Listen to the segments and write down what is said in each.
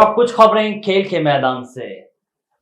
अब कुछ खबरें खेल के मैदान से।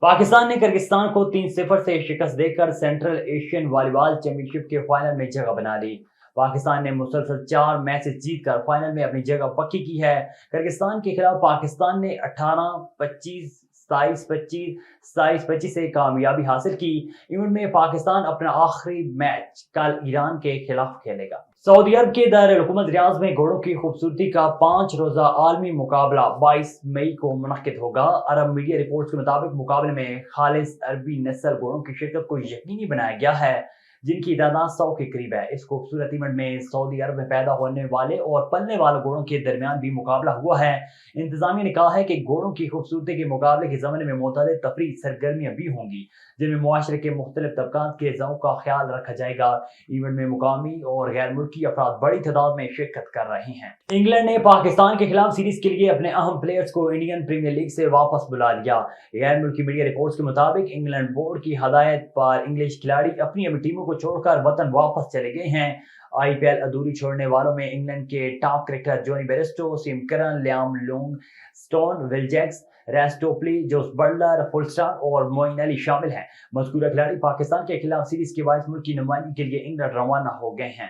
पाकिस्तान ने किर्गिस्तान को 3-0 से शिकस्त देकर सेंट्रल एशियन वॉलीबॉल चैंपियनशिप के फाइनल में जगह बना ली। पाकिस्तान ने मुसलसल 4 मैचेस जीतकर फाइनल में अपनी जगह पक्की की है। किर्गिस्तान के खिलाफ पाकिस्तान ने 18-25, 27-25, 27-25 से कामयाबी हासिल की। इवेंट में पाकिस्तान अपना आखिरी मैच कल ईरान के खिलाफ खेलेगा। सऊदी अरब के दारुल हुकूमत रियाद में घोड़ों की खूबसूरती का 5 रोजा आलमी मुकाबला 22 मई को मुनक्किद होगा। अरब मीडिया रिपोर्ट्स के मुताबिक मुकाबले में खालिस अरबी नस्ल घोड़ों की शिरकत को यकीनी बनाया गया है, जिनकी तादाद 100 के करीब है। इस खूबसूरत इवेंट में सऊदी अरब में पैदा होने वाले और पलने वाले घोड़ों के दरमियान भी मुकाबला हुआ है। इंतजामिया ने कहा है कि घोड़ों की खूबसूरती के मुकाबले के ज़माने में मुतअद्दिद तफरीही सरगर्मियां भी होंगी, जिनमें मुआशरे के मुख्तलिफ तबकात के ज़ौक़ का ख्याल रखा जाएगा। इवेंट में मुकामी और गैर मुल्की अफराद बड़ी तादाद में शिरकत कर रहे हैं। इंग्लैंड ने पाकिस्तान के खिलाफ सीरीज के लिए अपने अहम प्लेयर्स को इंडियन प्रीमियर लीग से वापस बुला लिया। गैर मुल्की मीडिया रिपोर्ट्स के मुताबिक इंग्लैंड बोर्ड की हदायत पर इंग्लिश खिलाड़ी अपनी अपनी टीमों को छोड़कर वतन वापस चले गए हैं। आईपीएल अधूरी छोड़ने वालों में इंग्लैंड के top cricketer Jonny Bairstow, Sam Curran, Liam Livingstone, Will Jacks, Reece Topley, Jos Buttler, फुलस्टार और मोइन अली शामिल हैं। मज़कूरा खिलाड़ी पाकिस्तान के खिलाफ सीरीज के 22 मुल्क की नुमाइंदगी के लिए इंग्लैंड रवाना हो गए हैं।